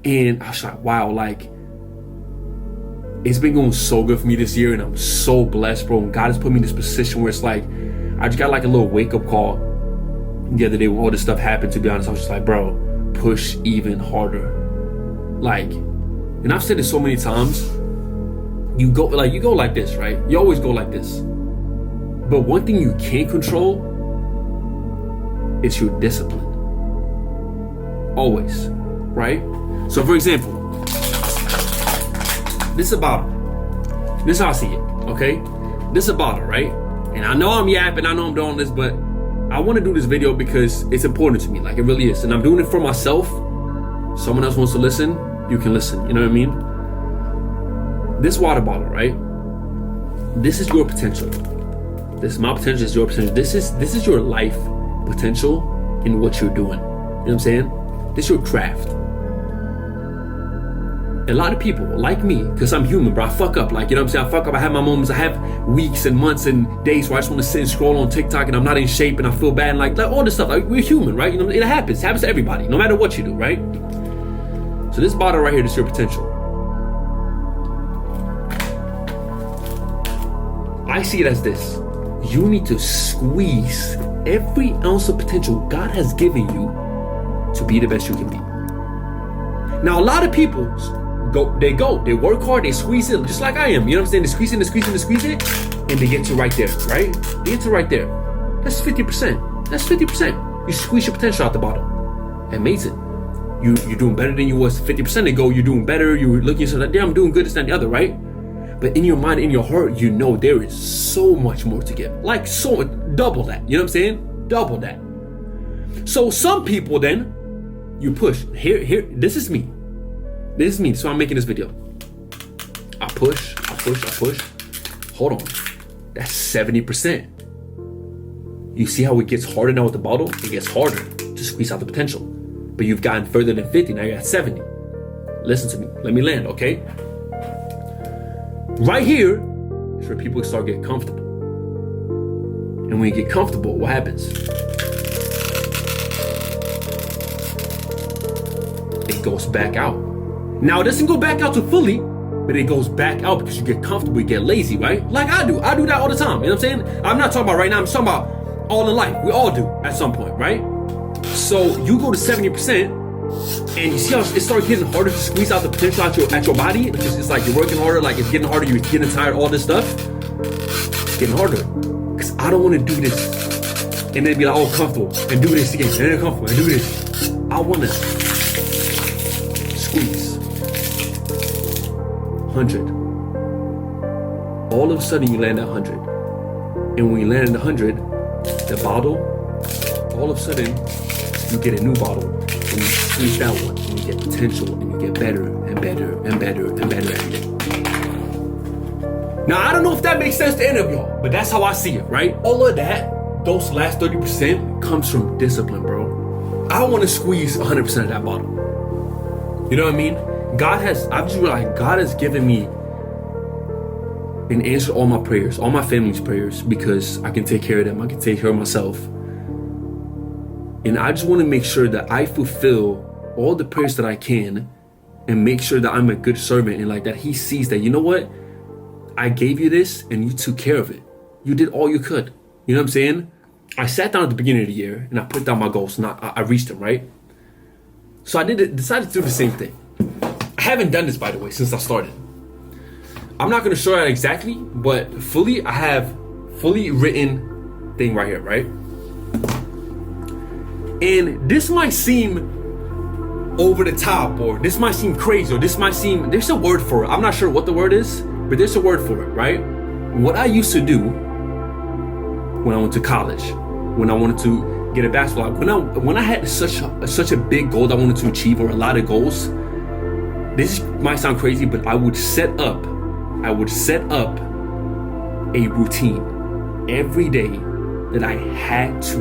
And I was like, wow, like, it's been going so good for me this year, and I'm so blessed, bro. And God has put me in this position where it's like, I just got like a little wake-up call the other day when all this stuff happened. To be honest, I was just like, bro, push even harder. Like, and I've said it so many times, you go like this, right? You always go like this. But one thing you can't control is your discipline. Always, right? So for example, this is a bottle. This is how I see it, okay? This is a bottle, right? And I know I'm yapping, I know I'm doing this, but I want to do this video because it's important to me, like it really is. And I'm doing it for myself. Someone else wants to listen, you can listen, you know what I mean? This water bottle, right? This is your potential. This is my potential, this is your potential. This is your life potential in what you're doing. You know what I'm saying? This is your craft. A lot of people like me, because I'm human, bro. I fuck up, like, you know what I'm saying? I fuck up, I have my moments, I have weeks and months and days where I just want to sit and scroll on TikTok and I'm not in shape and I feel bad and like all this stuff. Like, we're human, right? You know, it happens to everybody, no matter what you do, right? So this bottle right here, this is your potential. I see it as this. You need to squeeze every ounce of potential God has given you to be the best you can be. Now, a lot of people they work hard, they squeeze it, just like I am, you know what I'm saying? They squeeze it, and they get to right there, right? They get to right there. That's 50%. That's 50%. You squeeze your potential out the bottom. Amazing. You're doing better than you was 50% ago. You're doing better. You're looking at yourself like, damn, I'm doing good, this, that, and the other, right? But in your mind, in your heart, you know there is so much more to give. Like, so double that. You know what I'm saying? Double that. So some people then, you push. Here, this is me. This is me. So I'm making this video. I push. Hold on. That's 70%. You see how it gets harder now with the bottle? It gets harder to squeeze out the potential. But you've gotten further than 50. Now you're at 70. Listen to me. Let me land, okay? Right here is where people start getting comfortable. And when you get comfortable, what happens? It goes back out. Now, it doesn't go back out to fully, but it goes back out because you get comfortable, you get lazy, right? Like I do. I do that all the time. You know what I'm saying? I'm not talking about right now. I'm talking about all in life. We all do at some point, right? So you go to 70%, and you see how it starts getting harder to squeeze out the potential at your body? Because it's like you're working harder, like it's getting harder, you're getting tired, all this stuff. It's getting harder. Because I don't want to do this and then be like, oh, comfortable, and do this again, and then comfortable, and do this. I want to squeeze. 100. All of a sudden you land at 100. And when you land at 100, the bottle, all of a sudden you get a new bottle and you squeeze that one and you get potential and you get better and better and better and better at it. Now, I don't know if that makes sense to any of y'all, but that's how I see it, right? All of that, those last 30% comes from discipline, bro. I want to squeeze 100% of that bottle. You know what I mean? I've just realized God has given me an answer to all my prayers, all my family's prayers, because I can take care of them. I can take care of myself. And I just want to make sure that I fulfill all the prayers that I can and make sure that I'm a good servant and like that he sees that, you know what? I gave you this and you took care of it. You did all you could. You know what I'm saying? I sat down at the beginning of the year and I put down my goals and I reached them, right? So I decided to do the same thing. I haven't done this, by the way, since I started. I'm not going to show you exactly, but I have fully written thing right here, right? And this might seem over the top, or this might seem crazy, or there's a word for it. I'm not sure what the word is, but there's a word for it, right? What I used to do when I went to college, when I wanted to get a bachelor, when I had such a big goal that I wanted to achieve, or a lot of goals, this might sound crazy, but I would set up a routine every day that I had to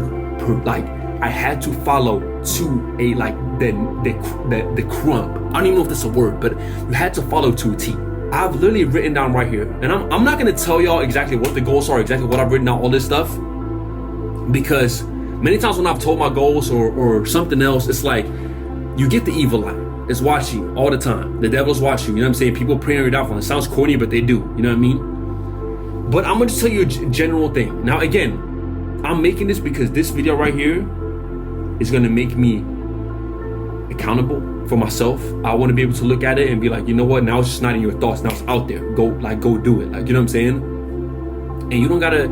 follow to a the crumb. I don't even know if that's a word, but you had to follow to a T. I've literally written down right here, and I'm not gonna tell y'all exactly what the goals are, exactly what I've written down, all this stuff, because many times when I've told my goals or something else, it's like you get the evil eye. is watching you all the time. The devil's watching you. You know what I'm saying? People praying your downfall. It sounds corny, but they do. You know what I mean? But I'm gonna just tell you a general thing. Now, again, I'm making this because this video right here is gonna make me accountable for myself. I want to be able to look at it and be like, you know what? Now it's just not in your thoughts. Now it's out there. Go do it. Like, you know what I'm saying? And you don't gotta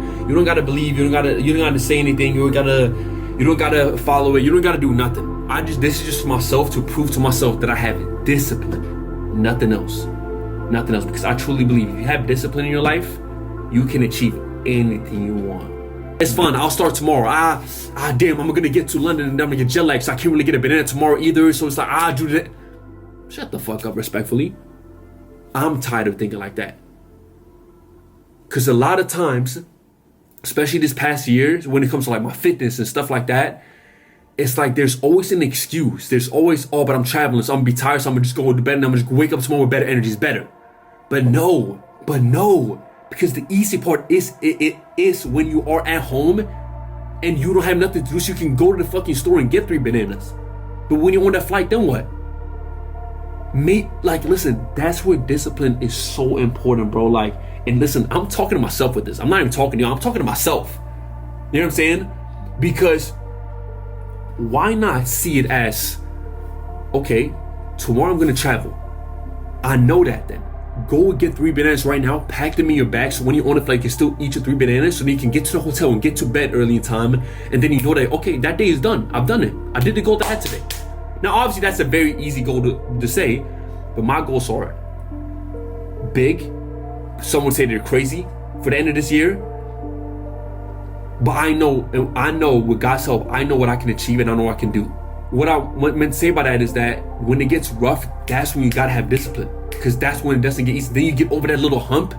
believe. You don't gotta say anything. You don't gotta follow it. You don't gotta do nothing. This is just for myself, to prove to myself that I have discipline. Nothing else. Nothing else. Because I truly believe if you have discipline in your life, you can achieve anything you want. It's fun. I'll start tomorrow. Damn, I'm gonna get to London and I'm gonna get jet lag, so I can't really get a banana tomorrow either. So it's like, do that. Shut the fuck up, respectfully. I'm tired of thinking like that. Because a lot of times, especially this past year, when it comes to like my fitness and stuff like that, it's like there's always an excuse. There's always, but I'm traveling, so I'm gonna be tired, so I'm gonna just go to bed and I'm gonna just wake up tomorrow with better energy. It's better. But no. Because the easy part is it is when you are at home and you don't have nothing to do, so you can go to the fucking store and get 3 bananas. But when you're on that flight, then what? Listen, that's where discipline is so important, bro. Like, and listen, I'm talking to myself with this. I'm not even talking to you. I'm talking to myself. You know what I'm saying? Because why not see it as, okay, tomorrow I'm gonna travel. I know that then. Go get 3 bananas right now, pack them in your bag, so when you're on the flight, you can still eat your 3 bananas, so then you can get to the hotel and get to bed early in time, and then you know that, okay, that day is done. I've done it. I did the goal that I had today. Now, obviously, that's a very easy goal to say, but my goals are big. Some would say they're crazy for the end of this year, but I know with God's help, I know what I can achieve and I know what I can do. What I meant to say by that is that when it gets rough, that's when you gotta have discipline. Because that's when it doesn't get easy. Then you get over that little hump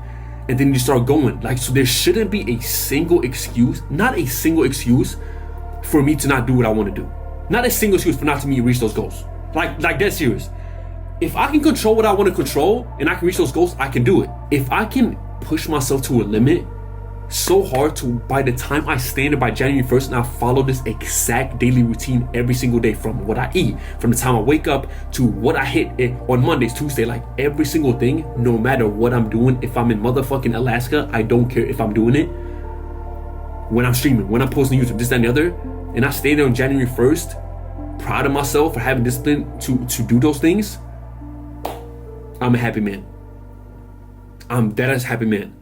and then you start going. Like, so there shouldn't be a single excuse, not a single excuse for me to not do what I want to do. Not a single excuse for not to me reach those goals. Like that's serious. If I can control what I want to control and I can reach those goals, I can do it. If I can push myself to a limit so hard to, by the time I stand it by January 1st and I follow this exact daily routine every single day, from what I eat, from the time I wake up to what I hit on Mondays, Tuesday, like every single thing, no matter what I'm doing. If I'm in motherfucking Alaska, I don't care if I'm doing it. When I'm streaming, when I'm posting YouTube, this, that, and the other, and I stay there on January 1st, proud of myself for having discipline to do those things, I'm a happy man. I'm dead ass happy man.